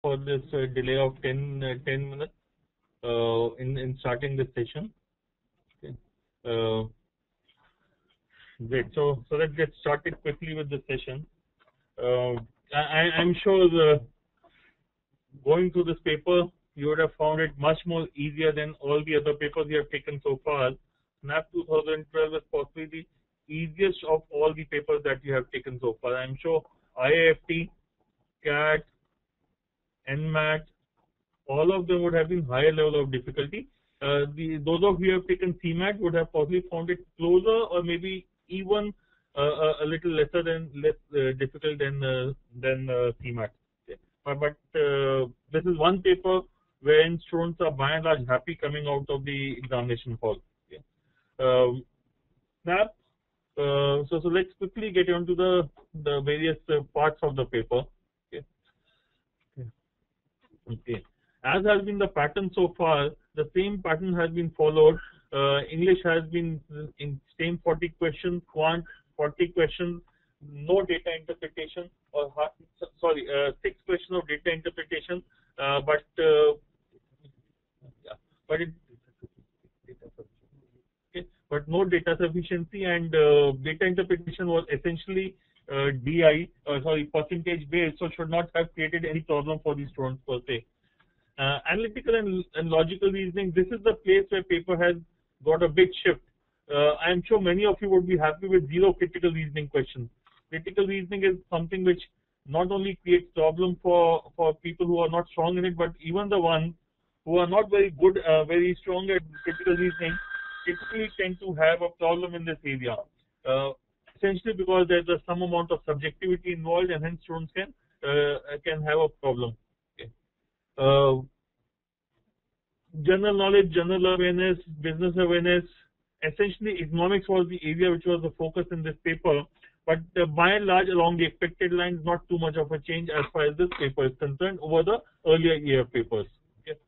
for this delay of 10 minutes in starting this session. Okay. Great. So let's get started quickly with the session. I'm sure going through this paper, you would have found it much more easier than all the other papers you have taken so far. SNAP 2012 is possibly the easiest of all the papers that you have taken so far. I'm sure IIFT, CAT, NMAT, all of them would have been higher level of difficulty. Those of you who have taken CMAT would have possibly found it closer or maybe even a little less difficult than CMAT. Okay. But this is one paper wherein students are by and large happy coming out of the examination hall. Okay. SNAP. So let's quickly get into the various parts of the paper. Okay. Okay. As has been the pattern so far, the same pattern has been followed. English has been in same 40 questions, Quant 40 questions, no data interpretation, or 6 questions of data interpretation, but no data sufficiency, and data interpretation was essentially percentage based, so should not have created any problem for the students per se. Analytical and logical reasoning, this is the place where paper has got a big shift. I'm sure many of you would be happy with 0 critical reasoning questions. Critical reasoning is something which not only creates problem for people who are not strong in it, but even the ones who are not very good, very strong at critical reasoning, typically tend to have a problem in this area. Essentially because there's some amount of subjectivity involved, and hence students can have a problem. General knowledge, general awareness, business awareness. Essentially, economics was the area which was the focus in this paper. But by and large, along the expected lines, not too much of a change as far as this paper is concerned over the earlier year papers. Okay.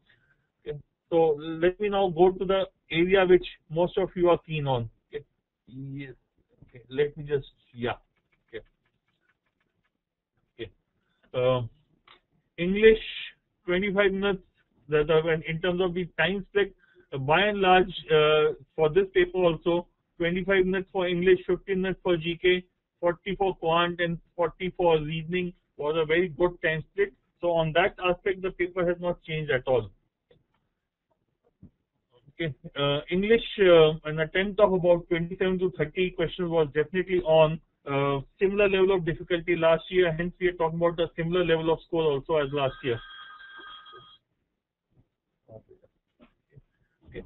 Okay. So let me now go to the area which most of you are keen on. Okay. Yes. Okay. Let me just Okay. Okay. English 25 minutes. In terms of the time split, by and large, for this paper also, 25 minutes for English, 15 minutes for GK, 40 for Quant, and 40 for reasoning was a very good time split. So on that aspect, the paper has not changed at all. Okay. English, an attempt of about 27 to 30 questions was definitely on similar level of difficulty last year. Hence, we are talking about a similar level of score also as last year. Okay.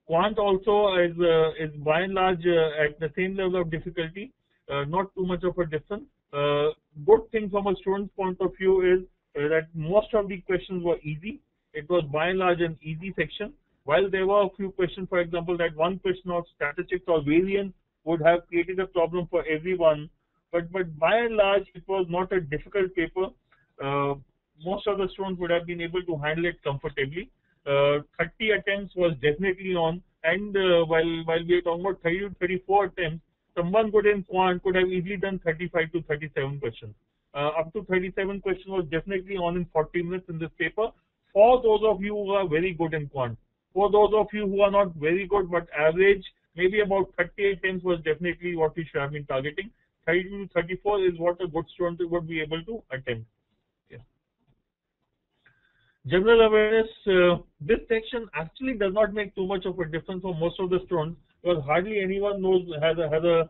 Quant also is by and large at the same level of difficulty, not too much of a difference. Good thing from a student's point of view is that most of the questions were easy. It was by and large an easy section. While there were a few questions, for example, that one question of statistics or variance would have created a problem for everyone, but by and large it was not a difficult paper. Most of the students would have been able to handle it comfortably. 30 attempts was definitely on, and while we are talking about 30 to 34 attempts, someone good in Quant could have easily done 35 to 37 questions. Up to 37 questions was definitely on in 40 minutes in this paper, for those of you who are very good in Quant. For those of you who are not very good but average, maybe about 30 attempts was definitely what we should have been targeting. 30 to 34 is what a good student would be able to attempt. General awareness, this section actually does not make too much of a difference for most of the students, because hardly anyone has a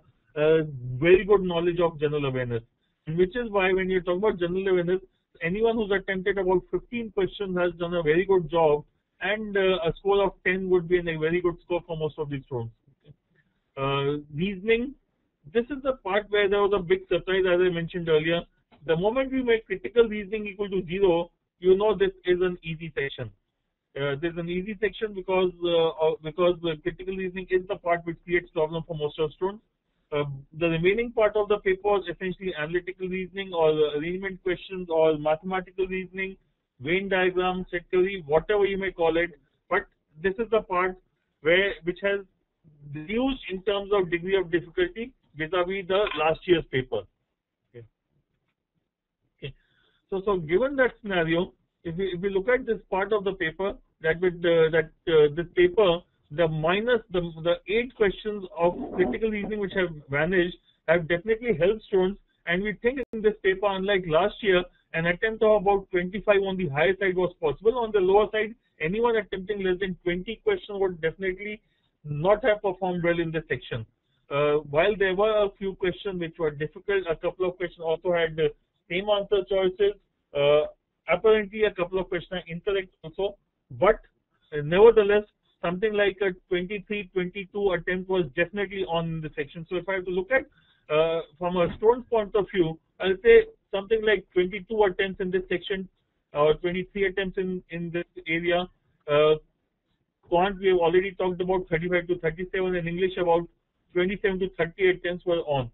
very good knowledge of general awareness. And which is why when you talk about general awareness, anyone who's attempted about 15 questions has done a very good job, and a score of 10 would be a very good score for most of the students. Reasoning, this is the part where there was a big surprise, as I mentioned earlier. The moment we make critical reasoning equal to 0, you know this is an easy section. There's an easy section because the critical reasoning is the part which creates problem for most of students. The remaining part of the paper is essentially analytical reasoning or arrangement questions or mathematical reasoning, Venn diagram, set theory, whatever you may call it. But this is the part which has reduced in terms of degree of difficulty vis-a-vis the last year's paper. Okay. So given that scenario, if we look at this part of the paper, that with this paper, the 8 questions of critical reasoning which have vanished have definitely helped students. And we think in this paper, unlike last year, an attempt of about 25 on the higher side was possible. On the lower side, anyone attempting less than 20 questions would definitely not have performed well in this section. While there were a few questions which were difficult, a couple of questions also had the same answer choices. Apparently, a couple of questions are incorrect also. But nevertheless, something like a 23-22 attempt was definitely on the section. So if I have to look at from a student's point of view, I'll say something like 22 attempts in this section or 23 attempts in this area. Quant, we have already talked about 35 to 37, and English about 27 to 30 attempts were on.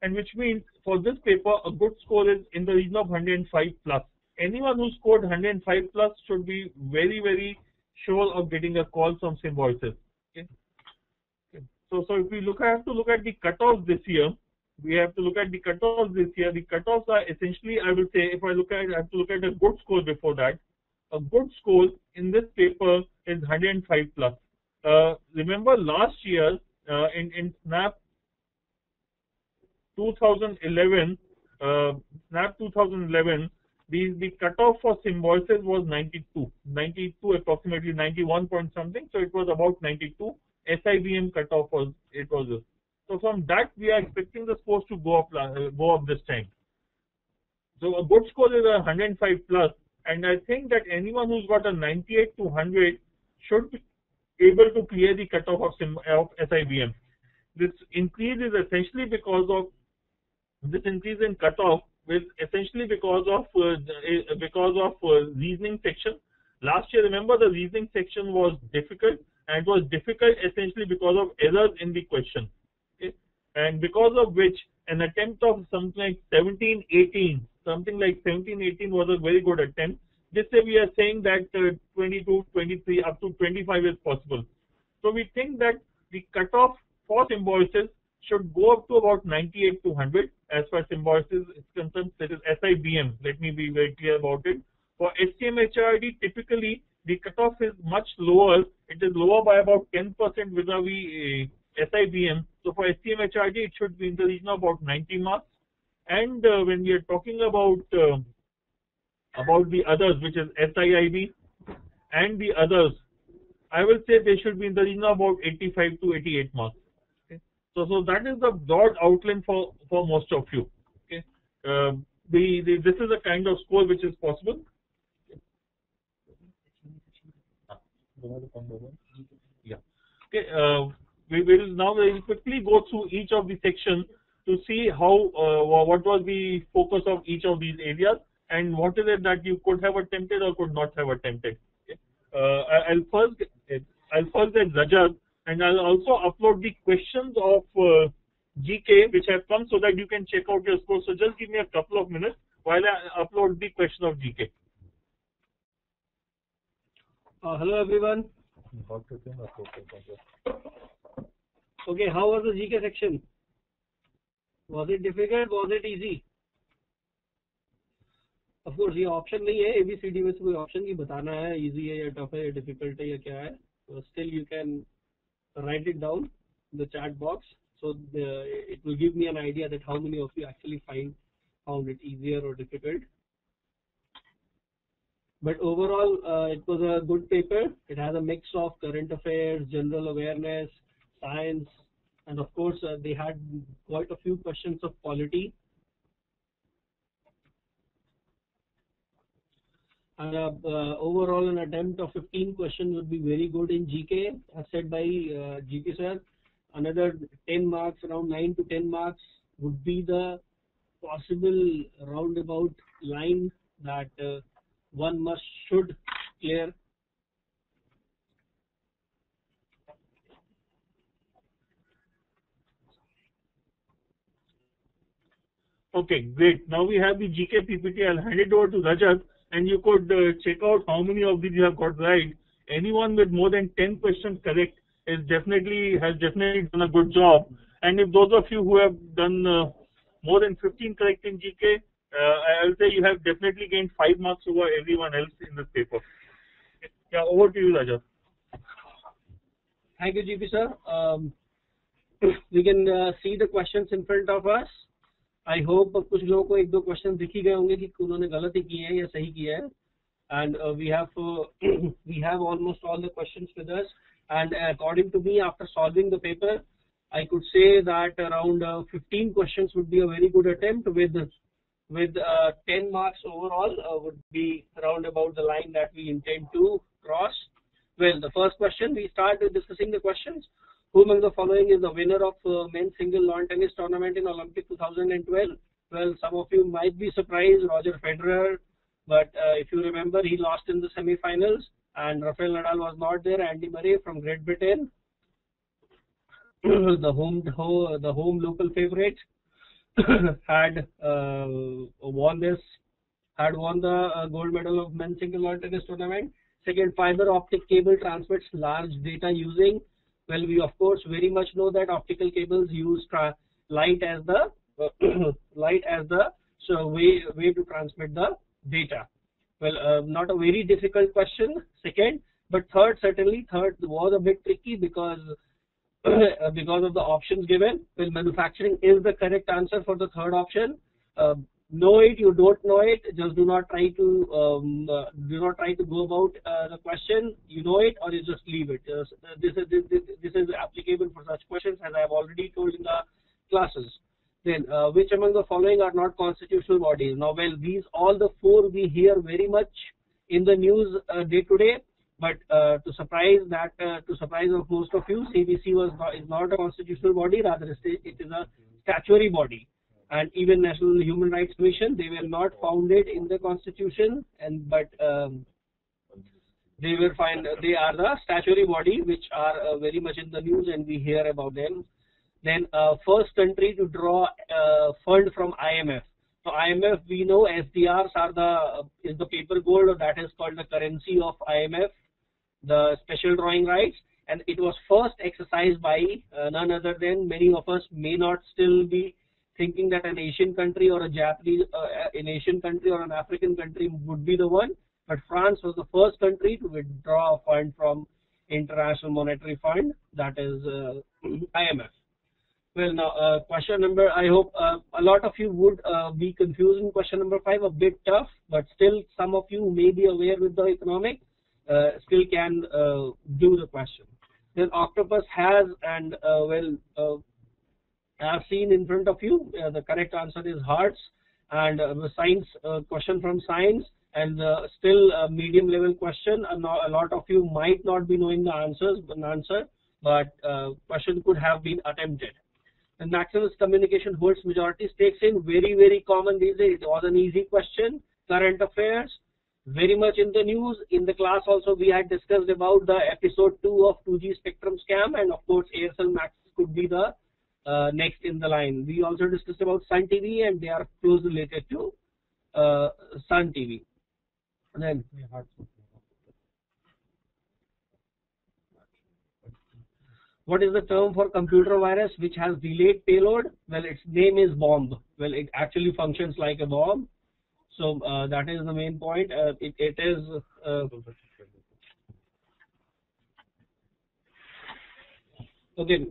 And which means for this paper, a good score is in the region of 105 plus. Anyone who scored 105 plus should be very, very sure of getting a call from Symbiosis. Okay. So if we have to look at the cutoffs this year, we have to look at the cutoffs this year. The cutoffs are essentially, I will say, if I have to look at a good score before that. A good score in this paper is 105 plus. Remember last year in SNAP 2011, the cutoff for Symbiosis was 92 approximately 91 point something. So it was about 92. SIBM cutoff was this. So from that we are expecting the scores to go up this time. So a good score is 105 plus, and I think that anyone who's got a 98 to 100 should be able to clear the cutoff of SIBM. This increase is essentially because of this increase in cutoff is essentially because of reasoning section. Last year, remember, the reasoning section was difficult, and it was difficult essentially because of errors in the question. Okay? And because of which an attempt of something like 17-18 was a very good attempt. This year we are saying that 22, 23 up to 25 is possible. So we think that the cutoff for Symbiosis should go up to about 98 to 100 as far as Symbiosis is concerned. That is SIBM. Let me be very clear about it. For STM-HRD, typically the cutoff is much lower. It is lower by about 10% vis-a-vis SIBM. So for STM-HRD, it should be in the region of about 90 marks. And when we are talking about the others, which is SIIB and the others, I will say they should be in the region of about 85 to 88 marks. Okay? So that is the broad outline for most of you. Okay? This is the kind of score which is possible. Yeah. Okay. We will now very quickly go through each of the sections to see how what was the focus of each of these areas and what is it that you could have attempted or could not have attempted. Okay. I'll first get Rajat, and I'll also upload the questions of GK which have come so that you can check out your score. So just give me a couple of minutes while I upload the question of GK. Hello everyone. Okay, how was the GK section? Was it difficult? Was it easy? Of course, ये option नहीं है ABCD में से कोई option नहीं बताना है easy है या tough है या difficult है या क्या है. So still you can write it down in the chat box. So it will give me an idea that how many of you actually found it easier or difficult. But overall, it was a good paper. It has a mix of current affairs, general awareness, science, and of course they had quite a few questions of polity. And overall an attempt of 15 questions would be very good in GK, as said by GK sir. Another 10 marks, around 9 to 10 marks would be the possible roundabout line that one should clear. Okay, great. Now we have the GK PPT. I'll hand it over to Rajat, and you could check out how many of these you have got right. Anyone with more than 10 questions correct has definitely done a good job. And if those of you who have done more than 15 correct in GK, I'll say you have definitely gained 5 marks over everyone else in this paper. Yeah, over to you, Raja. Thank you, GP sir. We can see the questions in front of us. I hope कुछ लोगों को एक दो question दिख ही गए होंगे कि उन्होंने गलती की है या सही किया है. And we have almost all the questions with us. And according to me, after solving the paper, I could say that around 15 questions would be a very good attempt with 10 marks overall would be around about the line that we intend to cross. Well, the first question, we start with discussing the questions. Who among the following is the winner of men's single lawn tennis tournament in Olympic 2012? Well, some of you might be surprised, Roger Federer, but if you remember, he lost in the semi-finals, and Rafael Nadal was not there. Andy Murray from Great Britain, the home local favorite, had won the gold medal of men's single lawn tennis tournament. Second, fiber optic cable transmits large data using. Well, we of course very much know that optical cables use light as the way to transmit the data. Well, not a very difficult question. Second, but third was a bit tricky because of the options given. Well, manufacturing is the correct answer for the third option. Know it, you don't know it. Just do not try to go about the question. You know it, or you just leave it. This is applicable for such questions, as I have already told in the classes. Then, which among the following are not constitutional bodies? Now, well, all the four we hear very much in the news day to day. But to surprise of most of you, CBC is not a constitutional body. Rather, it is a statutory body. And even National Human Rights Commission, they were not founded in the Constitution, but they are the statutory body, which are very much in the news, and we hear about them. Then first country to draw fund from IMF. So IMF, we know SDRs is the paper gold, or that is called the currency of IMF, the special drawing rights, and it was first exercised by none other than, many of us may not still be thinking that an Asian country or an Asian country or an African country would be the one, but France was the first country to withdraw a fund from International Monetary Fund, that is IMF. Well, now question number, I hope a lot of you would be confused in question number 5, a bit tough, but still some of you may be aware with the economic, still can do the question. Then octopus has, and I have seen in front of you, the correct answer is hearts, and the science question from science, and still a medium level question. A lot of you might not be knowing the answer, but question could have been attempted. The Maximus Communication holds majority stakes in, very, very common these days. It was an easy question. Current affairs, very much in the news. In the class also we had discussed about the episode 2 of 2G spectrum scam, and of course Aircel Max could be the next in the line. We also discussed about Sun TV, and they are closely related to Sun TV. And then what is the term for computer virus which has delayed payload? Well, its name is bomb. Well, it actually functions like a bomb. So that is the main point. It is okay.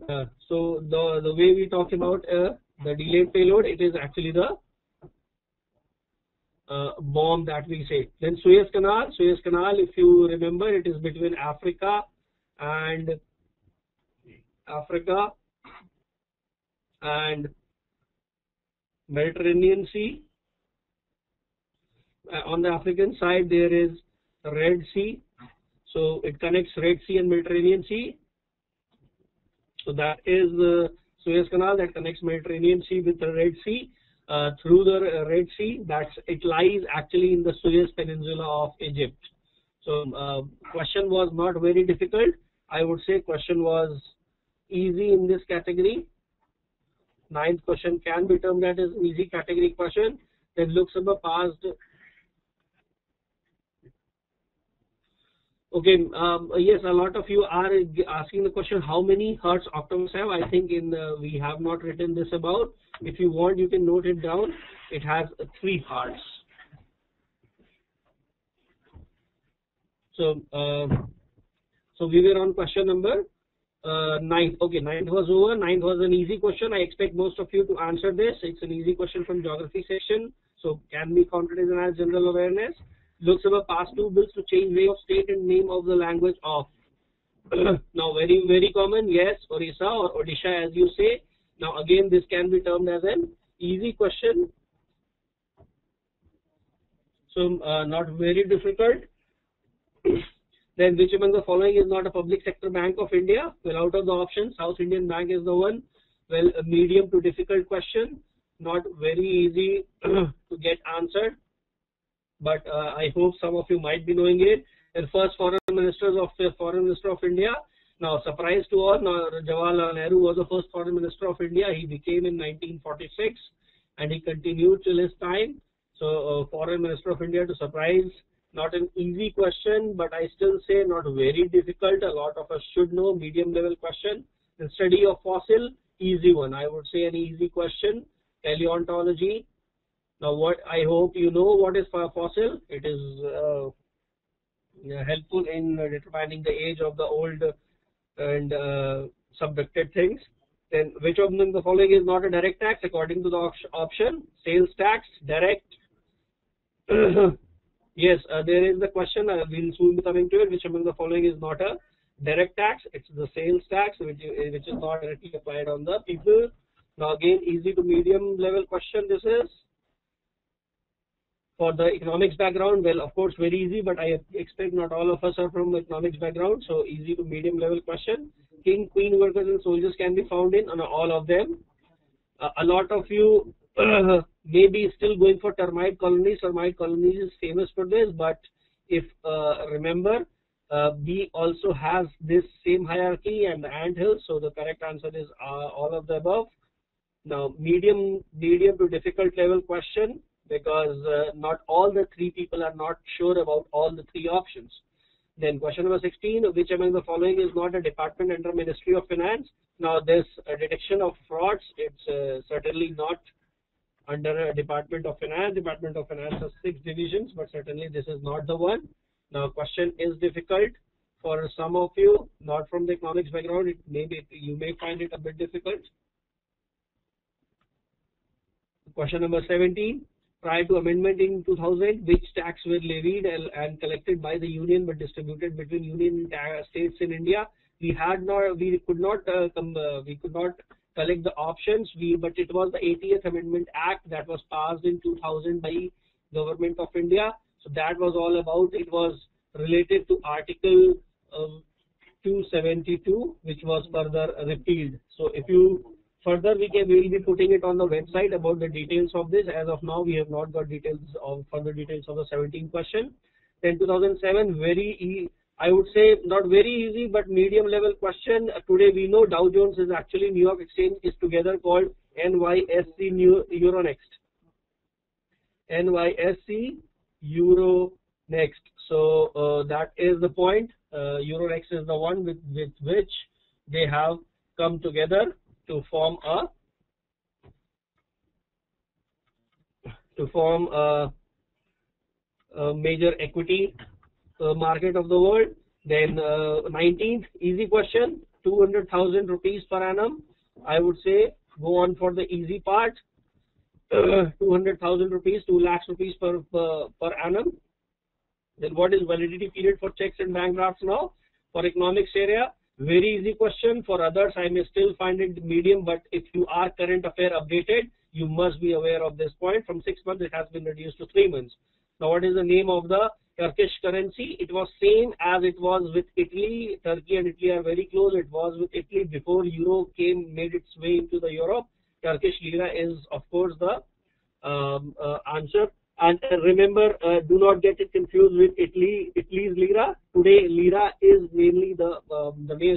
So the way we talk about the delayed payload, it is actually the bomb that we say. Then Suez Canal, if you remember, it is between Africa and Mediterranean Sea. On the African side, there is the Red Sea. So it connects Red Sea and Mediterranean Sea. So that is the Suez Canal that connects Mediterranean Sea with the Red Sea. Through the Red Sea, it lies actually in the Suez Peninsula of Egypt. So question was not very difficult. I would say question was easy in this category. 9th question can be termed as an easy category question. Then Lok Sabha passed Okay. Yes, a lot of you are asking the question, how many hertz octaves have? I think we have not written this about. If you want, you can note it down. It has 3 hertz. So, so we were on question number 9. Okay, 9th was over. 9th was an easy question. I expect most of you to answer this. It's an easy question from geography section. So, can be counted as general awareness. Lok Sabha passed 2 bills to change way of state and name of the language of. Now, very, very common. Yes, Orissa or Odisha, as you say. Now, again, this can be termed as an easy question. So, not very difficult. Then, which among the following is not a public sector bank of India? Well, out of the options, South Indian Bank is the one. Well, a medium to difficult question, not very easy to get answered, but I hope some of you might be knowing it. And first Foreign Minister of India. Now, surprise to all, Jawaharlal Nehru was the first Foreign Minister of India. He became in 1946, and he continued till his time. So, Foreign Minister of India, to surprise. Not an easy question, but I still say not very difficult. A lot of us should know, medium level question. The study of fossil, easy one. I would say an easy question. Paleontology. Now, what I hope you know what is fossil. It is helpful in determining the age of the old and subducted things. Then, which of them the following is not a direct tax according to the option? Sales tax, direct. Yes, there is the question. We'll soon be coming to it. Which among the following is not a direct tax? It's the sales tax, which is not directly applied on the people. Now, again, easy to medium level question. This is for the economics background. Well, of course, very easy, but I expect not all of us are from economics background. So, easy to medium level question. King, queen, workers, and soldiers can be found in all of them. A lot of you maybe still going for termite colonies. Termite colonies is famous for this, but if remember, B also has this same hierarchy and the anthill. So the correct answer is all of the above. Now, medium to difficult level question, because not all the 3 people are not sure about all the 3 options. Then question number 16, which among the following is not a department under Ministry of Finance? Now, this detection of frauds, it's certainly not under a Department of Finance. Department of Finance has 6 divisions, but certainly this is not the one. Now, question is difficult for some of you, not from the economics background. You may find it a bit difficult. Question number 17. Prior to amendment in 2000, which tax were levied and collected by the union but distributed between union states in India? We could not collect the options. But it was the 80th Amendment Act that was passed in 2000 by Government of India. So that was all about. It was related to Article 272, which was further repealed. So if you further, we'll be putting it on the website about the details of this. As of now, we have not got further details of the 17th question. Then 2007, I would say not very easy, but medium level question. Today we know Dow Jones is actually New York Exchange is together called NYSE Euronext. NYSE Euronext. So that is the point. Euronext is the one with which they have come together to form a major equity market of the world. Then 19th, easy question, 200,000 rupees per annum. I would say go on for the easy part. 200,000 rupees, 2 lakhs rupees per annum. Then what is validity period for checks and bank drafts now? For economics area, very easy question. For others, I may still find it medium, but if you are current affair updated, you must be aware of this point. From 6 months, it has been reduced to 3 months. Now, what is the name of the Turkish currency? It was same as it was with Italy. Turkey and Italy are very close. It was with Italy before Euro made its way into the Europe. Turkish lira is, of course, the answer. And remember, do not get it confused with Italy's lira. Today, lira is mainly the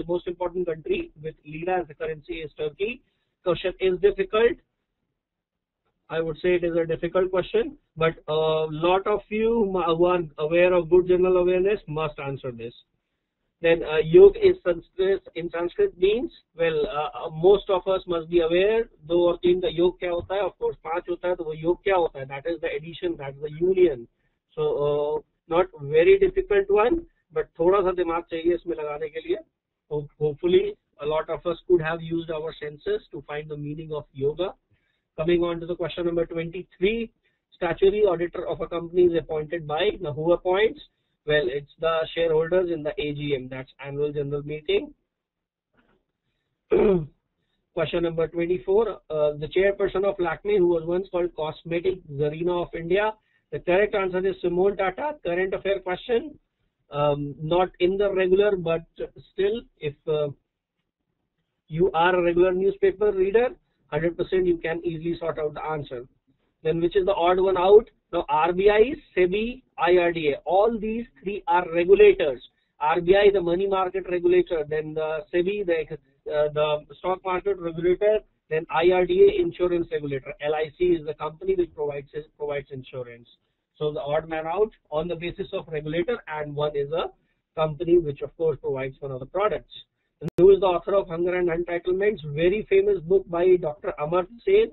most important country with lira as the currency is Turkey. Question is difficult. I would say it is a difficult question, but a lot of you who are aware of good general awareness must answer this. Then yog is in Sanskrit means, well, most of us must be aware, दो और तीन का योग क्या होता है, of course पांच होता है, तो वो योग क्या होता है, that is the addition, that is the union. So not very difficult one, but थोड़ा सा दिमाग चाहिए इसमें लगाने के लिए. Hopefully a lot of us could have used our senses to find the meaning of yoga. Coming on to the question number 23, statutory auditor of a company is appointed by, now who appoints? Well, it's the shareholders in the AGM, that's annual general meeting. Question number 24, the chairperson of Lakme, who was once called Cosmetic Zarina of India. The correct answer is Simone Tata. Current affair question, not in the regular, but still, if you are a regular newspaper reader, 100% you can easily sort out the answer. Then which is the odd one out? Now RBI, SEBI, IRDA, all these three are regulators. RBI, the money market regulator, then the SEBI, the stock market regulator, then IRDA, insurance regulator. LIC is the company which provides insurance. So the odd man out on the basis of regulator, and one is a company which of course provides one of the products. And who is the author of Hunger and Entitlements? Very famous book by Dr. Amartya Sen.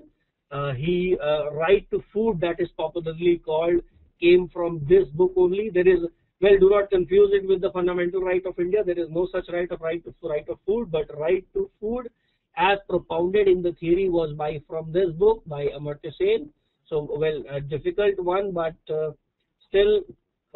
He Right to Food, that is popularly called, came from this book only. There is, well, do not confuse it with the fundamental right of India. There is no such right of food, but right to food as propounded in the theory was from this book by Amartya Sen. So, well, a difficult one, but still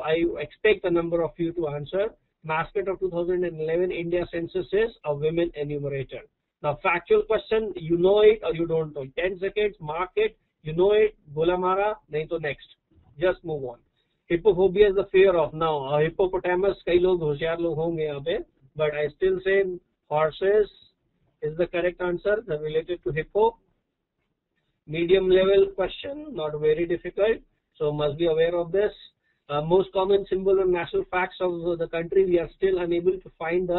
I expect a number of you to answer. Mascot of 2011 India census is a women enumerator. Now, factual question, you know it or you don't know it. 10 seconds, mark it, you know it, bola mara, nahi to next. Just move on. Hippophobia is the fear of. Now, hippopotamus, kai log hoshyar log honge yahan pe, but I still say horses is the correct answer, related to hippo. Medium level question, not very difficult, so must be aware of this. Most common symbol and national facts of the country, we are still unable to find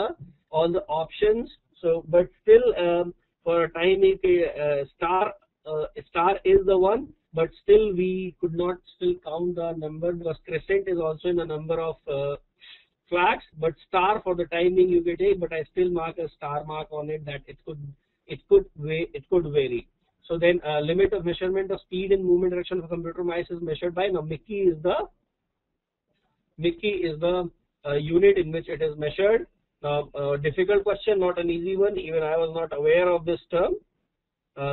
all the options. So, but still, for a time, star is the one, but still we could not still count the number, because crescent is also in a number of flags, but star for the timing you get it, but I still mark a star mark on it, that it could vary. So then, limit of measurement of speed and movement direction of computer mice is measured by, now Mickey is the unit in which it is measured. Now, difficult question, not an easy one. Even I was not aware of this term.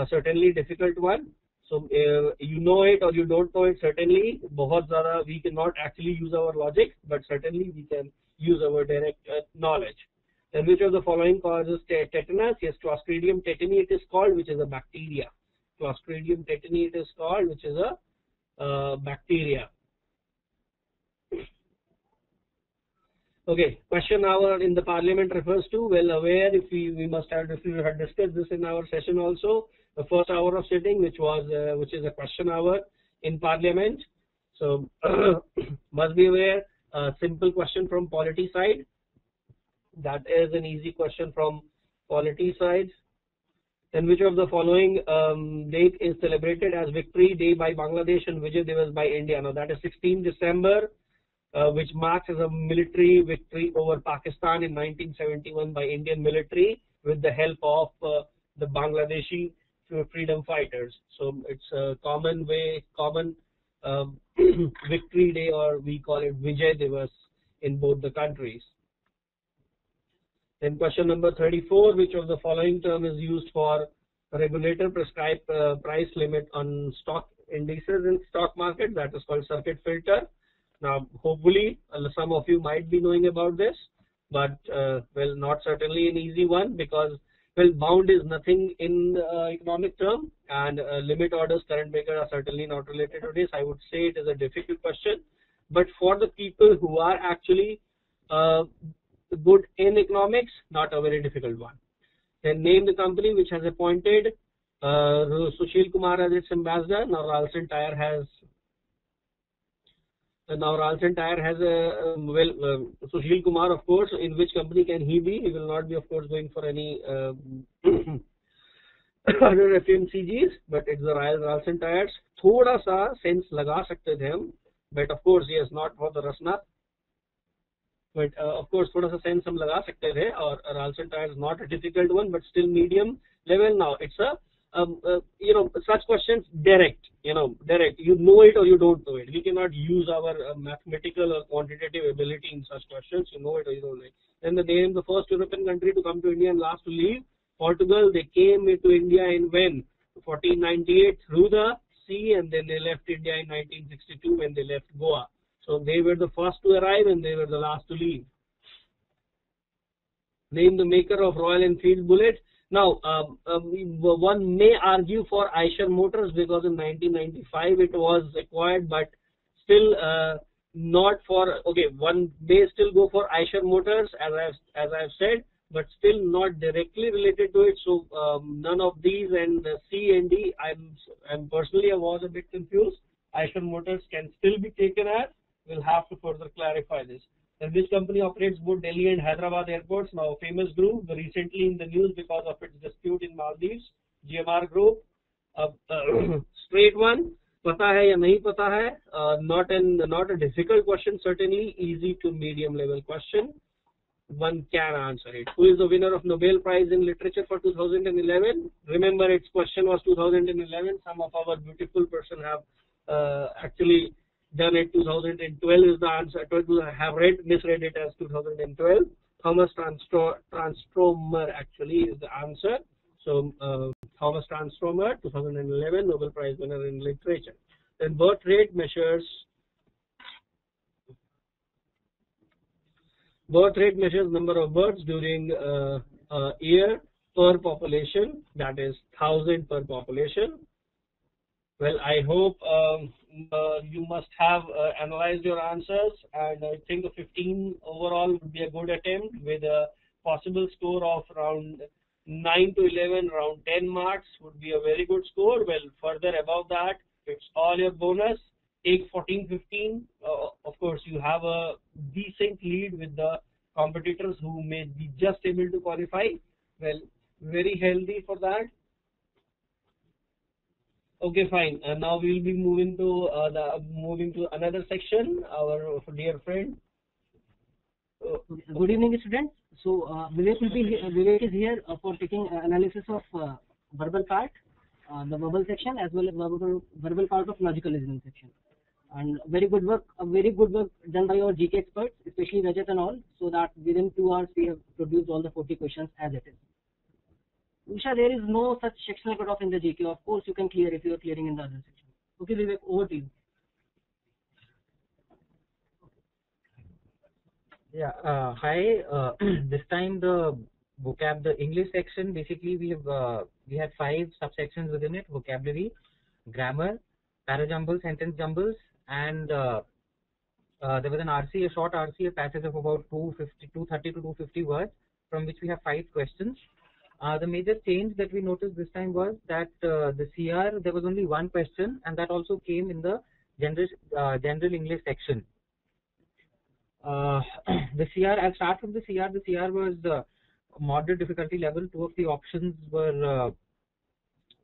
Certainly difficult one. So, you know it or you don't know it, certainly. Bahut zyada, we cannot actually use our logic, but certainly we can use our direct knowledge. Then which of the following causes tetanus? Yes, Clostridium tetani it is called, which is a bacteria. Clostridium tetani it is called, which is a bacteria. Okay, question hour in the parliament refers to, well aware, if we had discussed this in our session also, the first hour of sitting, which is a question hour in parliament. So must be aware, simple question from polity side. That is an easy question from polity side. Then which of the following date is celebrated as Victory Day by Bangladesh and Vijay Diwas by India? Now that is 16 December. Which marks as a military victory over Pakistan in 1971 by Indian military with the help of the Bangladeshi freedom fighters. So it's a common victory day, or we call it Vijay Diwas in both the countries. Then question number 34, which of the following term is used for regulator prescribed price limit on stock indices in stock market? That is called circuit filter. Now, hopefully, some of you might be knowing about this, but, well, not certainly an easy one, because, well, bound is nothing in economic term, and limit orders, current breaker are certainly not related to this. I would say it is a difficult question, but for the people who are actually good in economics, not a very difficult one. Then name the company which has appointed Sushil Kumar as its ambassador. Now, Ralston Tire has Sushil Kumar, of course. In which company can he be? He will not be, of course, going for any other FMCGs, but it's the Ralston tires. थोड़ा सा sense लगा सकते थे हम, but of course yes, not for the Rasna. But of course थोड़ा सा sense हम लगा सकते थे, और Ralston tires not a difficult one, but still medium level. Now it's a such questions direct, direct. You know it or you don't know it. We cannot use our mathematical or quantitative ability in such questions. You know it or you don't know it. Then the name, the first European country to come to India and last to leave, Portugal. They came into India in when? 1498 through the sea, and then they left India in 1962 when they left Goa. So they were the first to arrive and they were the last to leave. Name the maker of Royal Enfield bullet. Now, one may argue for Eicher Motors because in 1995 it was acquired, but still not for. Okay, one may still go for Eicher Motors as I've said, but still not directly related to it. So none of these, and C and D, I'm personally I was a bit confused. Eicher Motors can still be taken as. We'll have to further clarify this. And which company operates both Delhi and Hyderabad airports? Now, famous group, recently in the news because of its dispute in Maldives, GMR Group. Straight one, pata hai ya nahi pata hai? Not a difficult question, certainly easy to medium level question. One can answer it. Who is the winner of Nobel Prize in Literature for 2011? Remember, its question was 2011. Some of our beautiful person have actually done it. 2012 is the answer. I have misread it as 2012. Thomas Transtromer actually is the answer. So Thomas Transtromer, 2011 Nobel Prize winner in literature. Then birth rate measures number of births during a year per population, that is 1,000 per population. Well, I hope you must have analyzed your answers, and I think a 15 overall would be a good attempt with a possible score of around 9 to 11, around 10 marks would be a very good score. Well, further above that, it's all your bonus. Take 14, 15. Of course, you have a decent lead with the competitors who may be just able to qualify. Well, very healthy for that. Okay, fine. Now we will be moving to another section. Our dear friend. Good evening, students. So Vivek is here for taking analysis of verbal part, the verbal section, as well as verbal part of logical reasoning section. And very good work done by our GK experts, especially Rajat and all, so that within 2 hours we have produced all the 40 questions as it is. Usha, there is no such sectional cutoff in the GK. Of course, you can clear if you are clearing in the other section. Okay, Vivek, over to you. Yeah, hi. This time the vocab, the English section, basically we had 5 subsections within it: vocabulary, grammar, parajumbles, sentence jumbles, and there was an RC, a short RC, a passage of about 230 to 250 words, from which we have 5 questions. The major change that we noticed this time was that the CR, there was only 1 question, and that also came in the general English section. The CR, I'll start from the CR. The CR was moderate difficulty level. 2 of the options were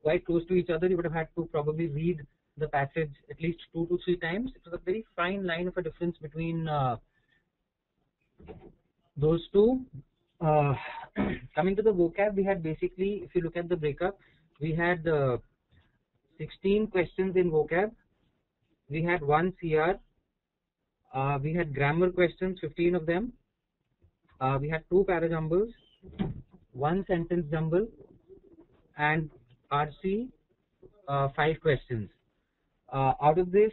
quite close to each other. You would have had to probably read the passage at least 2 to 3 times. It was a very fine line of a difference between those two. Coming to the vocab, we had basically, if you look at the breakup, we had 16 questions in vocab. We had 1 CR. We had grammar questions, 15 of them. We had 2 parajumbles, 1 sentence jumble, and RC, 5 questions. Out of this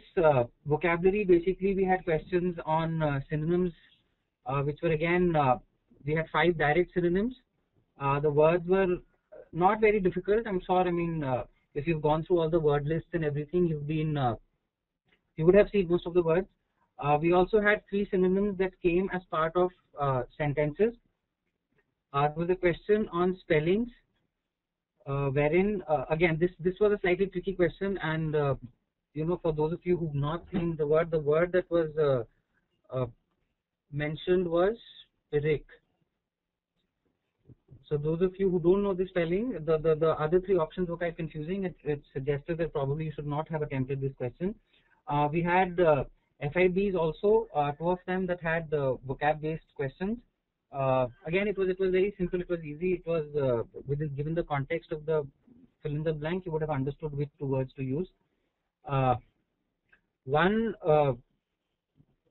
vocabulary, basically we had questions on synonyms, which were again, we had 5 direct synonyms. The words were not very difficult. I'm sure, I mean, if you've gone through all the word lists and everything, you would have seen most of the words. We also had 3 synonyms that came as part of sentences. There was a question on spellings, wherein again this was a slightly tricky question, and for those of you who've not seen the word that was mentioned was Rick. So those of you who don't know the spelling, the other three options were quite confusing. It suggested that probably you should not have attempted this question. We had FIBs also, two of them that had vocab-based questions. Again, it was very simple. It was easy. It was given the context of the fill in the blank, you would have understood which two words to use.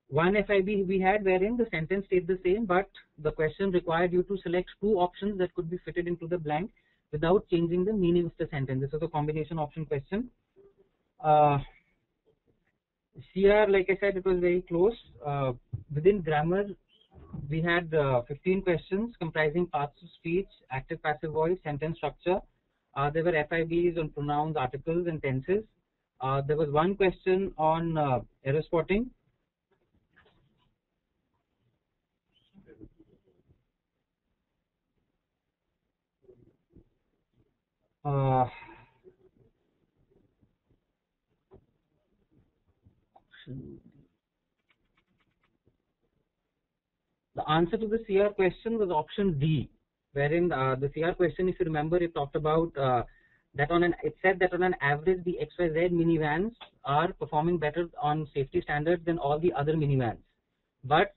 One FIB we had wherein the sentence stayed the same, but the question required you to select two options that could be fitted into the blank without changing the meaning of the sentence. This was a combination option question. CR, like I said, it was very close. Within grammar, we had 15 questions comprising parts of speech, active passive voice, sentence structure. There were FIBs on pronouns, articles, and tenses. There was one question on error spotting. The answer to the CR question was option D, wherein the CR question, if you remember, it talked about it said that on an average the XYZ minivans are performing better on safety standards than all the other minivans. But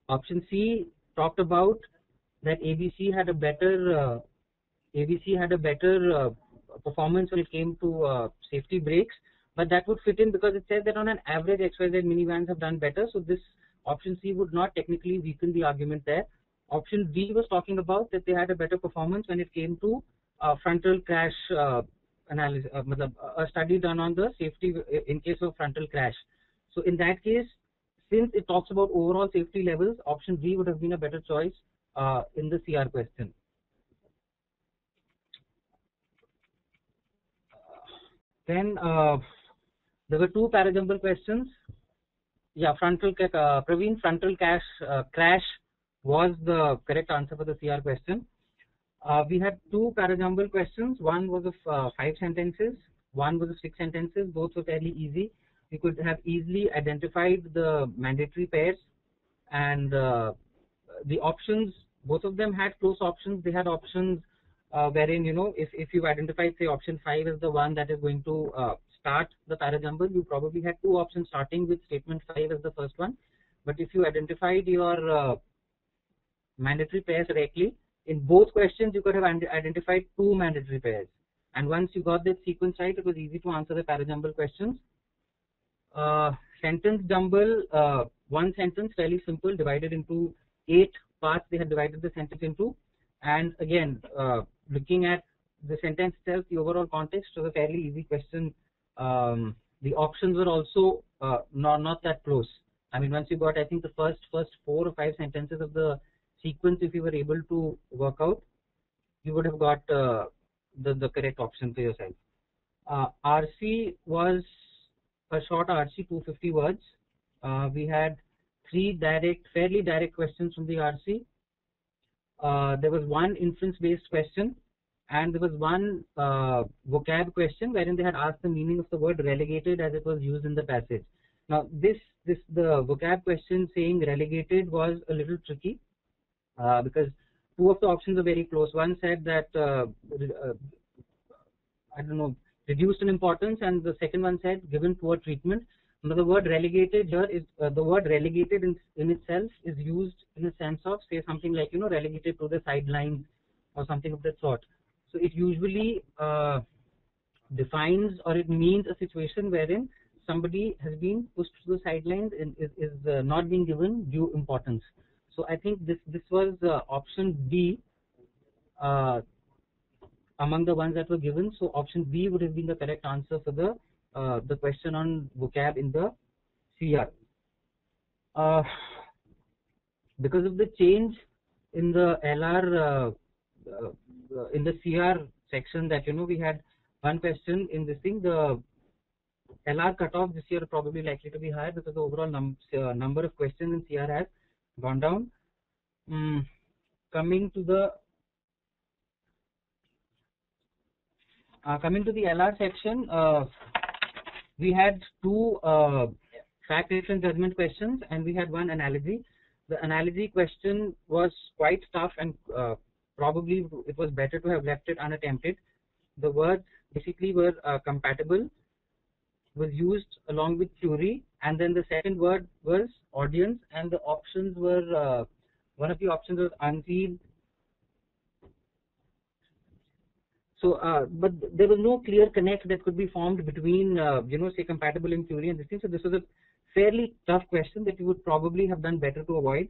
option C talked about that ABC had a better performance when it came to safety brakes, but that would fit in because it said that on an average XYZ minivans have done better. So this option C would not technically weaken the argument there. Option D was talking about that they had a better performance when it came to frontal crash analysis, a study done on the safety in case of frontal crash. So in that case, since it talks about overall safety levels, option D would have been a better choice in the CR question. Then there were two parajumble questions. Yeah, Praveen, frontal crash was the correct answer for the CR question. We had two parajumble questions. One was of 5 sentences, one was of 6 sentences. Both were fairly easy. We could have easily identified the mandatory pairs, and the options, both of them had close options. They had options wherein, if you identified, say, option 5 as the one that is going to start the parajumble, you probably had two options starting with statement 5 as the first one. But if you identified your mandatory pairs correctly, in both questions you could have identified 2 mandatory pairs. And once you got that sequence right, it was easy to answer the parajumble questions. Sentence jumble, one sentence, fairly simple, divided into 8 parts. They had divided the sentence into. And again, looking at the sentence itself, the overall context was a fairly easy question. The options were also not that close. I mean, once you got, I think, the first 4 or 5 sentences of the sequence, if you were able to work out, you would have got the correct option for yourself. RC was a short RC, 250 words. We had 3 fairly direct questions from the RC. There was one inference-based question, and there was one vocab question wherein they had asked the meaning of the word relegated as it was used in the passage. Now, the vocab question saying relegated was a little tricky because 2 of the options are very close. One said that reduced in importance, and the second one said given poor treatment. Now, the word relegated here is the word relegated in itself is used in a sense of, say, something like relegated to the sidelines or something of that sort. So it usually defines, or it means, a situation wherein somebody has been pushed to the sidelines and is not being given due importance. So I think this was option B among the ones that were given. So option B would have been the correct answer for the question on vocab in the CR. Because of the change in the LR in the CR section, that we had one question in this thing, the LR cutoff this year probably likely to be higher because the overall number of questions in CR has gone down. Coming to the LR section, we had 2 fact, reference, judgment questions, and we had one analogy. The analogy question was quite tough and probably it was better to have left it unattempted. The words basically were compatible, was used along with query, and then the second word was audience, and the options were one of the options was unseen. So, but there was no clear connect that could be formed between, say compatible in query and this thing. So this was a fairly tough question that you would probably have done better to avoid.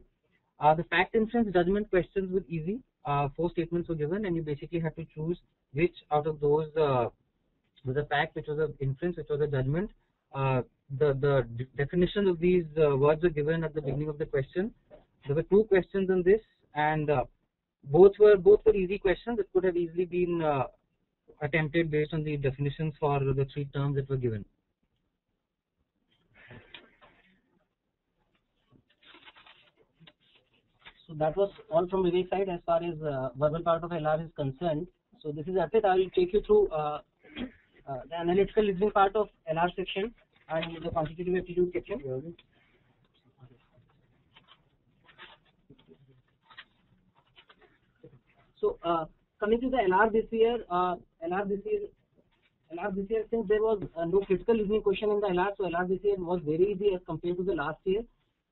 The fact inference judgment questions were easy. 4 statements were given, and you basically had to choose which out of those was a fact, which was an inference, which was a judgment. The definition of these words were given at the beginning of the question. There were 2 questions on this, and both were easy questions that could have easily been attempted based on the definitions for the 3 terms that were given. So that was all from Vivek's side as far as verbal part of LR is concerned. So this is Arpit. I will take you through the analytical listening part of LR section and the quantitative aptitude section. So coming to the LR this year, since there was no critical listening question in the LR, so LR this year was very easy as compared to the last year.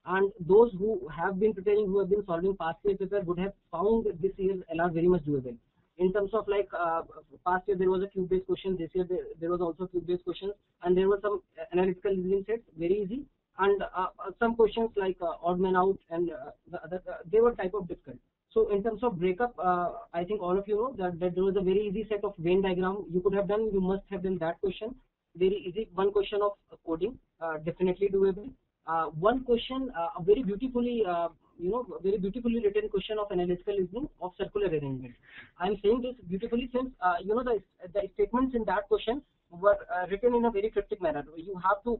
And those who have been preparing, who have been solving past year paper, would have found this year's LR very much doable. In terms of like past year there was a cube based question, this year there was also cube based questions, and there were some analytical reasoning sets, very easy, and some questions like odd man out and the other, they were type of difficult. So in terms of breakup, I think all of you know that there was a very easy set of Venn diagram you could have done. You must have done that question, very easy. One question of coding, definitely doable. One question, a very beautifully very beautifully written question of analytical reasoning of circular arrangement. I am saying this beautifully since the statements in that question were written in a very cryptic manner. You have to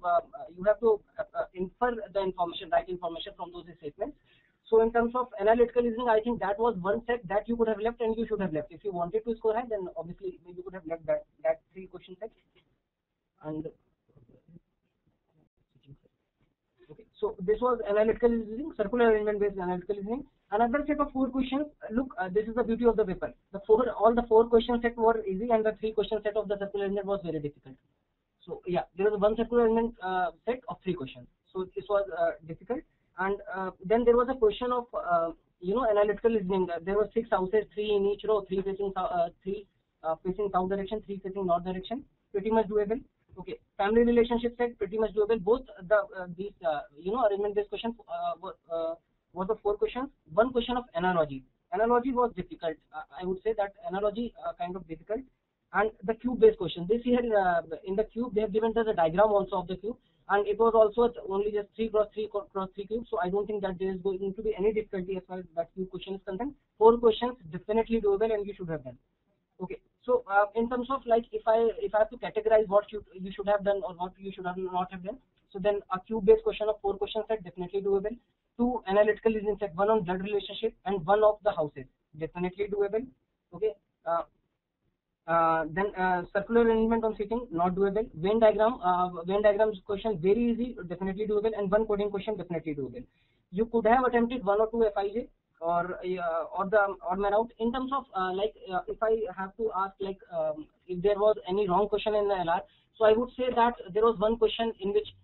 infer the information, right information from those statements. So in terms of analytical reasoning, I think that was one set that you could have left and you should have left. If you wanted to score high, then obviously you could have left that 3 question set. And okay, so this was analytical reasoning, circular arrangement based analytical reasoning. Another set of 4 questions. Look, this is the beauty of the paper. All the 4 question set were easy, and the 3 question set of the circular arrangement was very difficult. So yeah, there was one circular arrangement set of 3 questions. So this was difficult. And then there was a question of analytical reasoning. There were 6 houses, 3 in each row, 3 facing south direction, 3 facing north direction. Pretty much doable. Okay, family relationship set, pretty much doable. Both these arrangement based questions was the 4 questions. One question of analogy. Analogy was difficult. I would say that analogy kind of difficult. And the cube based question. This year in the cube they have given us a diagram also of the cube, and it was also only just 3 cross 3 cross 3 cubes. So I don't think that there is going to be any difficulty as far as that cube question is concerned. 4 questions definitely doable, and you should have done. Okay, so in terms of like if I have to categorize what you should have done or what you should have not have done, so then a cube based question of 4 question set definitely doable. 2 analytical reasoning set, 1 on blood relationship and 1 of the houses, definitely doable. Okay, then circular arrangement on seating, not doable. Venn diagrams question, very easy, definitely doable, and 1 coding question, definitely doable. You could have attempted 1 or 2 FIJ or the odd man out. In terms of if I have to ask if there was any wrong question in the LR, so I would say that there was one question in which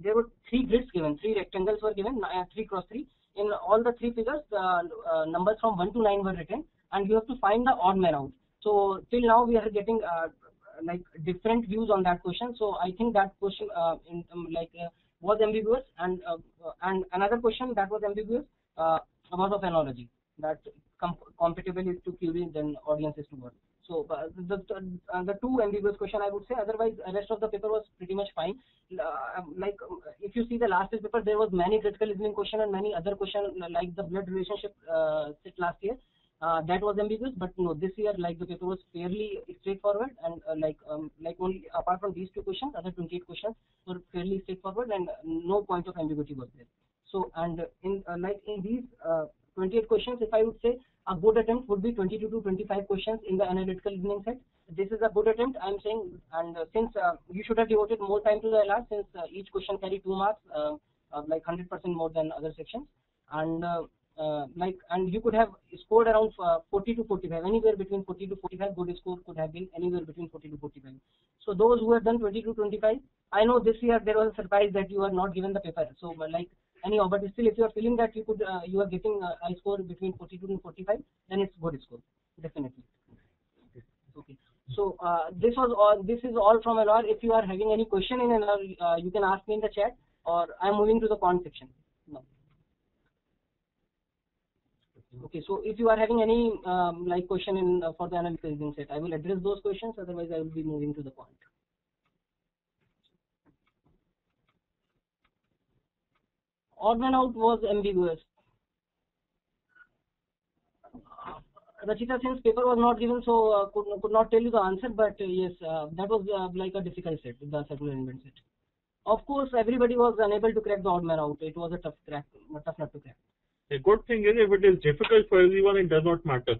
there were 3 grids given, 3 rectangles were given, 3 cross 3. In all the 3 figures, the numbers from 1 to 9 were written, and you have to find the odd man out. So till now we are getting different views on that question. So I think that question was ambiguous, and another question that was ambiguous was of analogy, that compatible is to query, then audience is to word. So the 2 ambiguous question I would say. Otherwise, the rest of the paper was pretty much fine. If you see the last paper, there was many critical reasoning question and many other questions like the blood relationship set last year. That was ambiguous, but no, this year the paper was fairly straightforward, and only apart from these 2 questions, other 28 questions were fairly straightforward, and no point of ambiguity was there. So, and in these 28 questions, if I would say a good attempt would be 22 to 25 questions in the analytical reasoning set. This is a good attempt, I am saying, and since you should have devoted more time to the LR, since each question carry 2 marks, 100% more than other sections, and and you could have scored around 40 to 45, anywhere between 40 to 45. Good score could have been anywhere between 40 to 45. So those who have done 20 to 25, I know this year there was a surprise that you are not given the paper. So like anyhow, but still, if you are feeling that you are getting a score between 42 and 45, then it's good score, definitely. Okay. So this is all from LR. If you are having any question in LR, you can ask me in the chat, or I am moving to the quant section now. Okay, so if you are having any like question in for the analytical reasoning set, I will address those questions. Otherwise, I will be moving to the quant. Odd man out was ambiguous. Rachita, since paper was not given, so could not tell you the answer. But yes, that was like a difficult set, the circular element set. Of course, everybody was unable to crack the odd man out. It was a tough nut to crack. The good thing is, if it is difficult for everyone, it does not matter.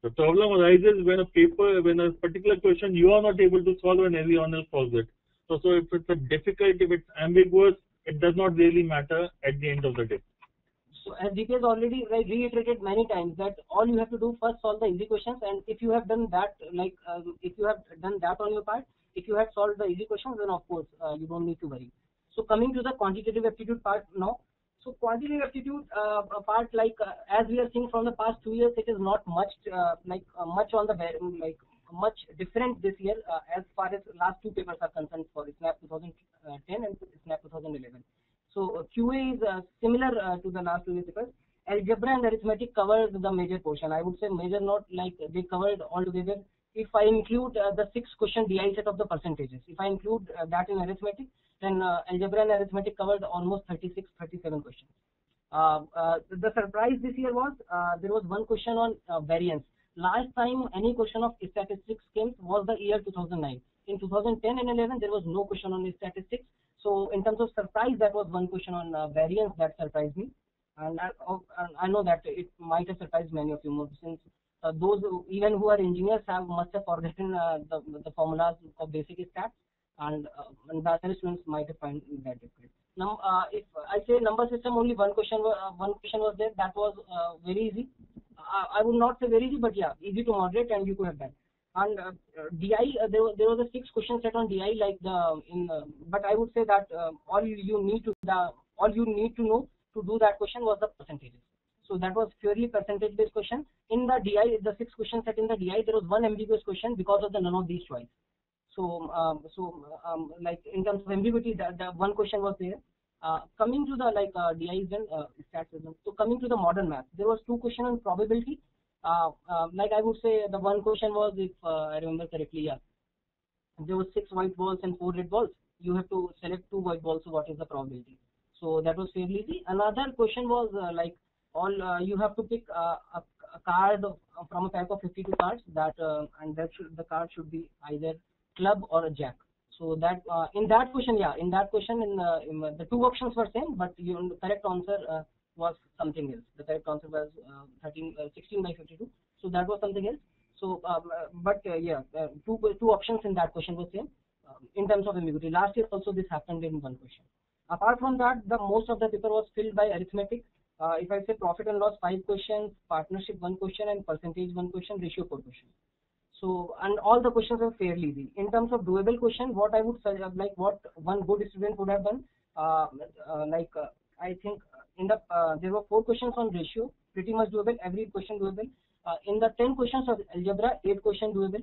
The problem arises when a particular question you are not able to solve and everyone else solves it. So if it's a difficult, if it's ambiguous, it does not really matter at the end of the day. So as GK has already reiterated many times that all you have to do first solve the easy questions, and if you have done that, if you have done that on your part, if you have solved the easy questions, then of course you don't need to worry. So coming to the quantitative aptitude part now. So quantitative aptitude part, as we are seeing from the past 2 years, it is not much much on the much different this year as far as last two papers are concerned for SNAP 2010 and SNAP 2011. So QA is similar to the last 2 years papers. Algebra and arithmetic covered the major portion. I would say major, not like they covered altogether. If I include the 6 question DI set of the percentages, if I include that in arithmetic, then algebra and arithmetic covered almost 36, 37 questions. The surprise this year was there was one question on variance. Last time any question of statistics came was the year 2009. In 2010 and 11 there was no question on statistics. So in terms of surprise, that was one question on variance that surprised me, and I know that it might have surprised many of you more, since those even who are engineers must have forgotten the formulas of basic stats, and the other students might have found that difficult. Now, if I say number system, only one question was there. That was very easy. I would not say very easy, but yeah, easy to moderate, and you could have done. And DI, there was a 6 question set on DI, but I would say that all you need to know to do that question was the percentages. So that was purely percentage based question. In the DI, the 6 question set in the DI, there was one ambiguous question because of the none of these choice. So like in terms of ambiguity, the one question was there. Coming to the DI then stats. So coming to the modern math, there was 2 question on probability. I would say the one question was, if I remember correctly, yeah, there was 6 white balls and 4 red balls. You have to select 2 white balls. So what is the probability? So that was fairly easy. Another question was you have to pick a card from a pack of 52 cards and the card should be either club or a jack. So that in that question, the 2 options were same, but the correct answer was something else. The correct answer was 16 by 52. So that was something else. So, two options in that question were same in terms of ambiguity. Last year also this happened in one question. Apart from that, the most of the paper was filled by arithmetic. If I say profit and loss, 5 questions, partnership 1 question, and percentage 1 question, ratio 4 questions. So, and all the questions are fairly easy. In terms of doable question, what I would say, what one good student would have done, I think in the there were 4 questions on ratio, pretty much doable, every question doable. In the 10 questions of algebra, 8 questions doable.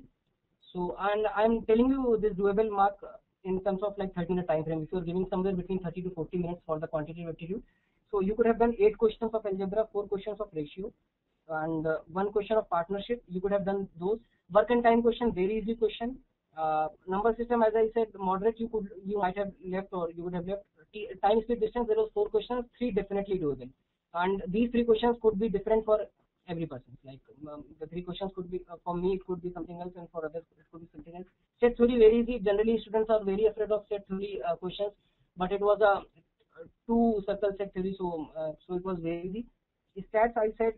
So, and I'm telling you this doable mark in terms of 30-minute time frame. If you're giving somewhere between 30 to 40 minutes for the quantitative aptitude, so you could have done 8 questions of algebra, 4 questions of ratio, and 1 question of partnership. You could have done those. Work and time question, very easy question. Number system, as I said, moderate. You might have left, or you would have left. Time, speed, distance, there was 4 questions, 3 definitely doable, and these 3 questions could be different for every person. The 3 questions could be for me, it could be something else, and for others it could be something else. Set theory, very easy. Generally students are very afraid of set theory questions, but it was a 2 circle set theory, so it was very easy. Stats, I said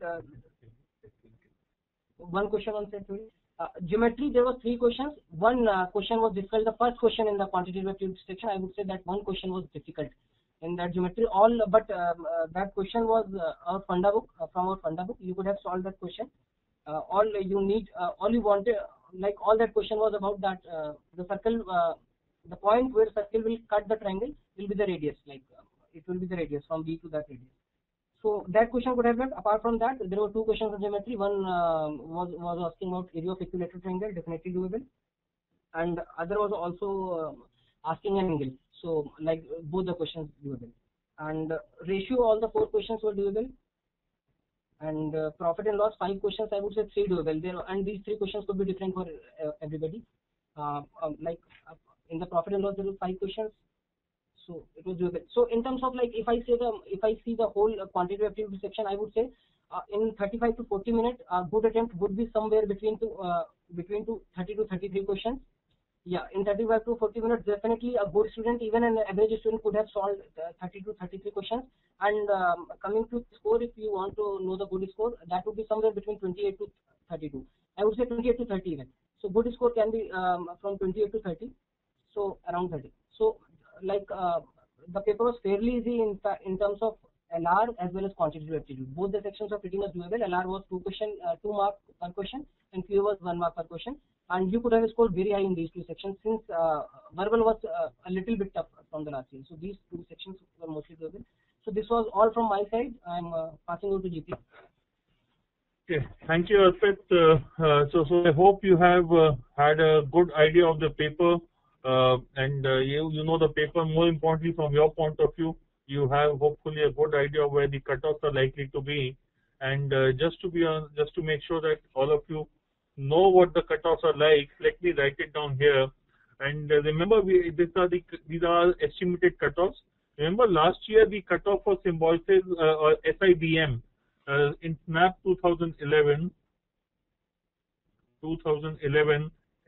1 question on set theory. Geometry, there was 3 questions. 1 question was difficult. The first question in the quantitative aptitude section, I would say that 1 question was difficult. in that geometry. All but that question was our funda book, from our funda book. You could have solved that question. All you wanted, like all that question was about that the circle, the point where circle will cut the triangle will be the radius, like it will be the radius from B to that radius. So that question could have been. Apart from that, there were two questions of geometry. One was asking about area of equilateral triangle, definitely doable, and other was also asking an angle. So like both the questions doable, and ratio, all the four questions were doable, and profit and loss 5 questions, I would say 3 doable there, and these 3 questions could be different for everybody. In the profit and loss there were 5 questions, so it was doable. So in terms of like if I see the whole quantitative aptitude section, I would say in 35 to 40 minutes, a good attempt would be somewhere between 30 to 33 questions. Yeah, in 35 to 40 minutes, definitely a good student, even an average student, could have solved 30 to 33 questions. And coming to score, if you want to know the good score, that would be somewhere between 28 to 32. I would say 28 to 30 even. So good score can be from 28 to 30, so around 30. So like the paper was fairly easy in terms of LR as well as quantitative aptitude. Both the sections are pretty much doable. LR was 2 marks per question, and QA was 1 mark per question. And you could have scored very high in these 2 sections, since verbal was a little bit tough from the last year. So these 2 sections were mostly doable. So this was all from my side. I'm passing over to GP. Okay, thank you, Arpit. So I hope you have had a good idea of the paper, and you know the paper. More importantly, from your point of view, you have hopefully a good idea of where the cutoffs are likely to be. And just to make sure that all of you know what the cutoffs are like, let me write it down here. And remember, these are estimated cutoffs. Remember, last year the cutoff for Symbiosis or SIBM in SNAP 2011,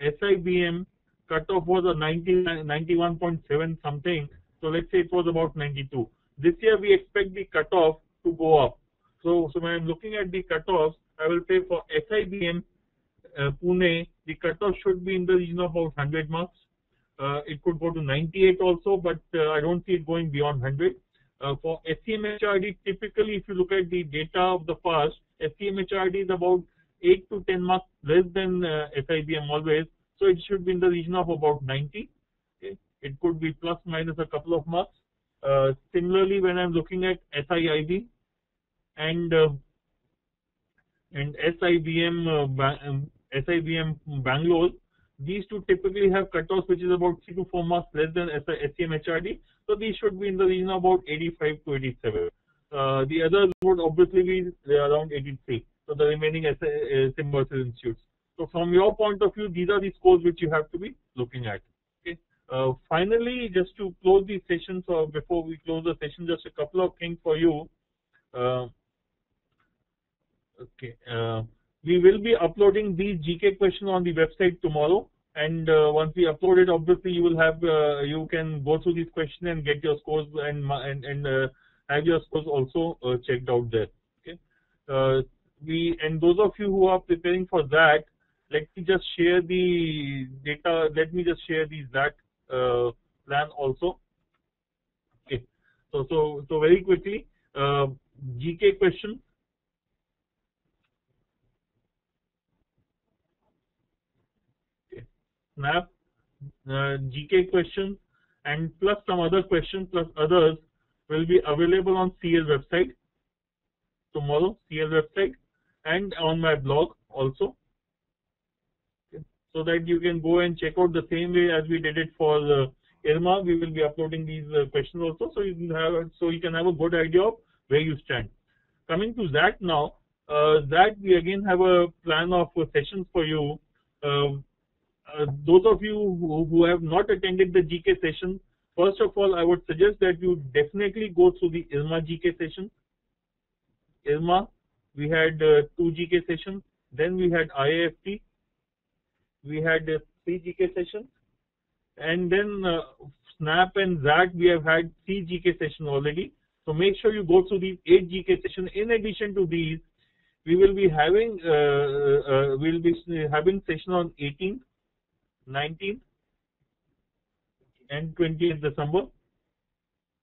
SIBM cutoff was a 91.7 something. So let's say it was about 92. This year we expect the cutoff to go up. So when I'm looking at the cutoffs, I will say for SIBM Pune, the cutoff should be in the region of about 100 marks. It could go to 98 also, but I don't see it going beyond 100. For SCM-HRD, typically, if you look at the data of the past, SCM-HRD is about 8 to 10 marks less than SIBM always, so it should be in the region of about 90. Okay. It could be plus minus a couple of marks. Similarly, when I'm looking at SIIB and SIBM Bangalore, these two typically have cutoffs which is about 3 to 4 marks less than SCM-HRD. So these should be in the region of about 85 to 87. The others would obviously be around 83. So the remaining Symbiosis institutes. So from your point of view, these are the scores which you have to be looking at. Okay. Finally, just to close the session, so before we close the session, just a couple of things for you. We will be uploading these GK questions on the website tomorrow, and once we upload it, obviously you will have you can go through these questions and get your scores and have your scores also checked out there. Okay. And those of you who are preparing for that, let me just share the data. Let me just share the ZAT plan also. Okay. So very quickly, GK question. SNAP, GK questions, and plus some other questions plus others will be available on CL website tomorrow, CL website, and on my blog also. Okay. So that you can go and check out the same way as we did it for IRMA. We will be uploading these questions also, so you can have a good idea of where you stand. Coming to that now, that we again have a plan of sessions for you. Those of you who have not attended the GK session, first of all, I would suggest that you definitely go through the IRMA GK session. IRMA, we had 2 GK sessions, then we had IAFT, we had 3 GK sessions, and then SNAP and ZAT, we have had 3 GK sessions already. So make sure you go through these 8 GK sessions. In addition to these, we will be having session on 18th, 19th and 20th December.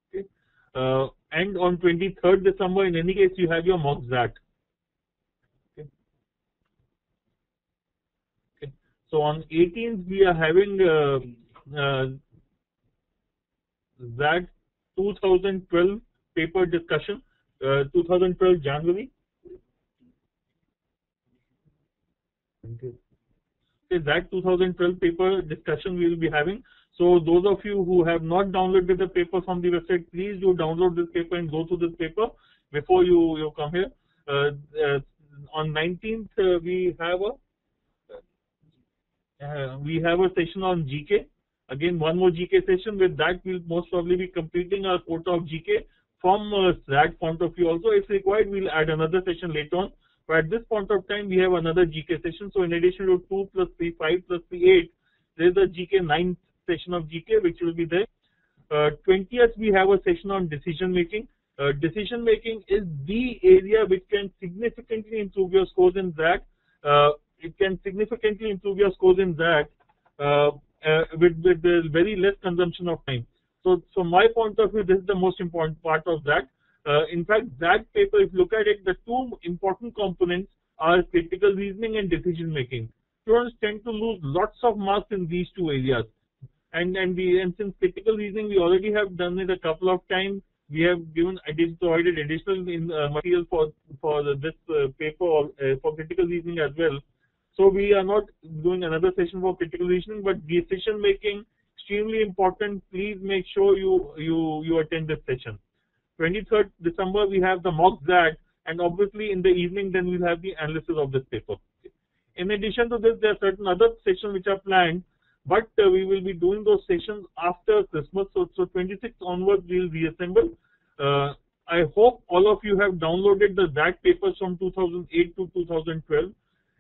Okay. And on 23rd December, in any case, you have your mock ZAT. Okay. Okay. So on 18th, we are having ZAT 2012 paper discussion, 2012 January. Okay. That 2012 paper discussion we will be having. So those of you who have not downloaded the paper from the website, please do download this paper and go through this paper before you come here. On 19th, we have a session on GK. Again, one more GK session. With that, we'll most probably be completing our quota of GK from that point of view. Also, if required, we'll add another session later on. But at this point of time, we have another GK session. So in addition to 2 plus 3, 5 plus 3, 8, there's a GK 9th session of GK which will be there. 20th, we have a session on decision making. Decision making is the area which can significantly improve your scores in that. It can significantly improve your scores in that with very less consumption of time. So from my point of view, this is the most important part of that. In fact, that paper, if you look at it, the two important components are critical reasoning and decision making. Students tend to lose lots of marks in these two areas. And since critical reasoning, we already have done it a couple of times. We have provided additional material for this paper for critical reasoning as well. So we are not doing another session for critical reasoning, but decision making extremely important. Please make sure you attend this session. 23rd December, we have the mock ZAT, and obviously in the evening, then we'll have the analysis of this paper. In addition to this, there are certain other sessions which are planned, but we will be doing those sessions after Christmas. So 26th onwards, we'll reassemble. I hope all of you have downloaded the ZAT papers from 2008 to 2012.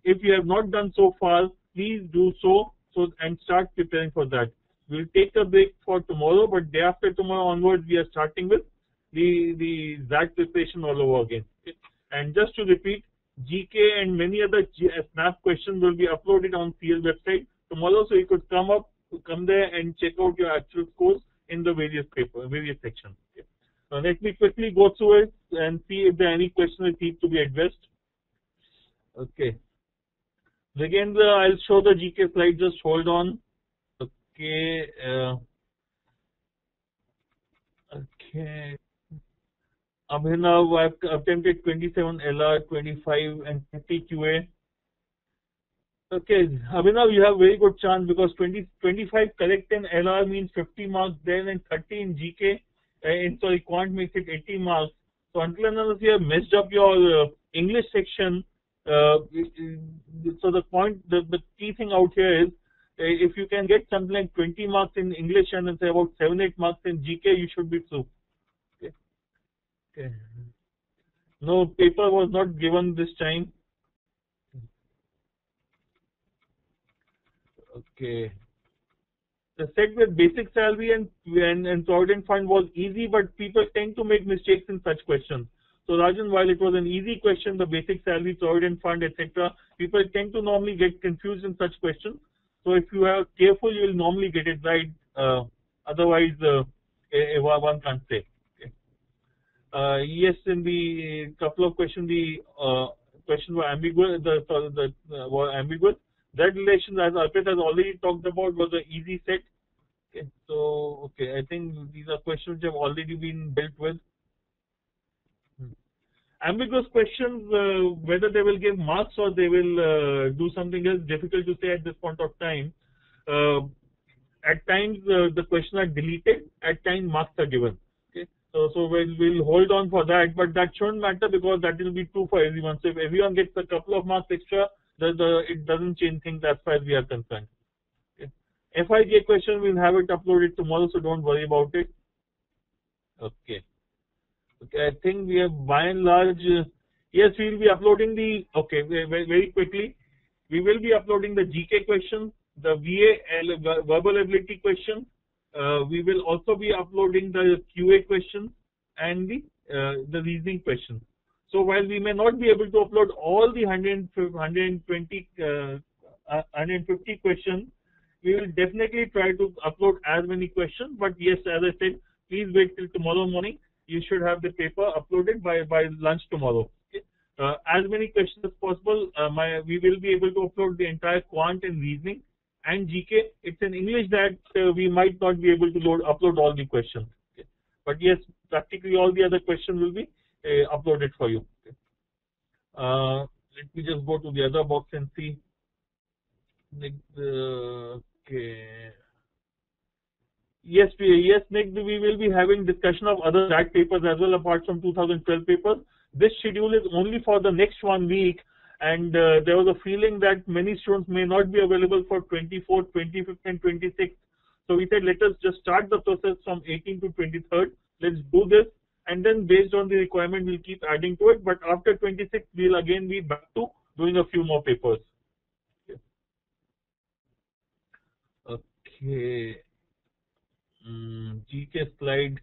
If you have not done so far, please do so and start preparing for that. We'll take a break for tomorrow, but day after tomorrow onwards, we are starting with the ZAT preparation all over again. Okay. And just to repeat, GK and many other SNAP questions will be uploaded on CL website tomorrow, so you could come there and check out your actual scores in the various sections. Okay. Let me quickly go through it and see if there are any questions that need to be addressed. Okay. Again, I'll show the GK slide. Just hold on. Okay. Okay. Abhinav, I've attempted 27 LR, 25 and 30 QA. Okay, Abhinav, you have very good chance because 25 correct in LR means 50 marks there and 30 in GK. Quant makes it 80 marks. So until and unless you have messed up your English section, so the key thing out here is if you can get something like 20 marks in English and then say about 7-8 marks in GK, you should be through. Okay. No, paper was not given this time. Okay. The set with basic salary and provident fund was easy, but people tend to make mistakes in such questions. So Rajan, while it was an easy question, the basic salary, provident fund, etc., people tend to normally get confused in such questions. So if you are careful, you will normally get it right. Otherwise, one can't say. Yes, in the couple of questions, the questions were ambiguous. Were ambiguous. That relation, as Arpit has already talked about, was an easy set. Okay, so I think these are questions which have already been dealt with. Ambiguous questions, whether they will give marks or they will do something else, difficult to say at this point of time. At times, the questions are deleted. At times, marks are given. So we'll hold on for that, but that shouldn't matter because that will be true for everyone. So if everyone gets a couple of marks extra, it doesn't change things as far as we are concerned. Okay. FIJ question, we'll have it uploaded tomorrow, so don't worry about it. Okay. Okay, I think we have by and large, yes, we will be uploading very quickly. We will be uploading the GK question, the VA verbal ability question. We will also be uploading the QA questions and the reasoning questions. So while we may not be able to upload all the 150 questions, we will definitely try to upload as many questions. But yes, as I said, please wait till tomorrow morning. you should have the paper uploaded by lunch tomorrow. Okay? As many questions as possible. We will be able to upload the entire quant and reasoning and GK. It's in English that we might not be able to upload all the questions. Okay? But yes, practically all the other questions will be uploaded for you. Okay? Let me just go to the other box and see. Okay. Yes, Nick, we will be having discussion of other ZAT papers as well apart from 2012 papers. This schedule is only for the next 1 week, and there was a feeling that many students may not be available for 24th, 25th and 26th. So we said let us just start the process from 18th to 23rd. Let's do this, and then based on the requirement we'll keep adding to it. But after 26th we'll again be back to doing a few more papers. Okay. GK slide.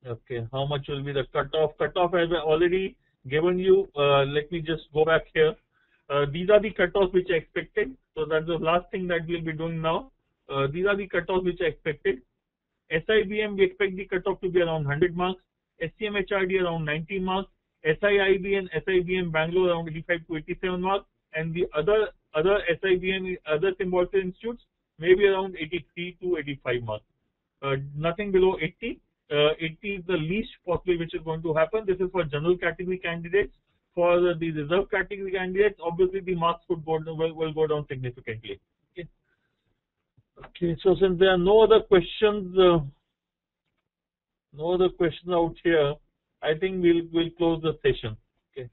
Okay, how much will be the cutoff? Cutoff as I already given you. Let me just go back here. These are the cutoffs which are expected. So that's the last thing that we'll be doing now. These are the cutoffs which are expected. SIBM, we expect the cutoff to be around 100 marks. SCM HRD around 90 marks. SIIB and SIBM Bangalore around 85 to 87 marks. And the other SIBM, other symbolic institutes, maybe around 83 to 85 marks. Nothing below 80. 80 is the least possibly which is going to happen. This is for general category candidates. For the reserve category candidates, obviously the marks will go down significantly. Okay. Okay. So since there are no other questions out here, I think we'll close the session. Okay.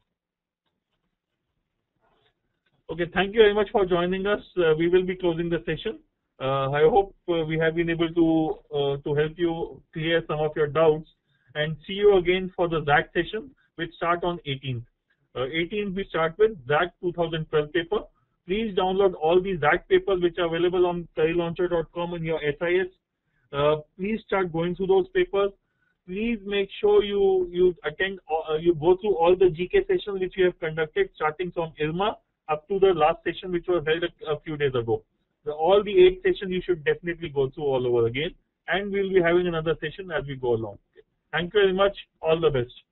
Okay. Thank you very much for joining us. We will be closing the session. I hope we have been able to help you clear some of your doubts, and see you again for the ZAT session, which start on 18th. 18th we start with ZAT 2012 paper. Please download all the ZAT papers which are available on careerlauncher.com in your SIS. Please start going through those papers. Please make sure you attend, you go through all the GK sessions which we have conducted, starting from IRMA up to the last session which was held a few days ago. All the 8 sessions you should definitely go through all over again, and we'll be having another session as we go along. Okay. Thank you very much. All the best.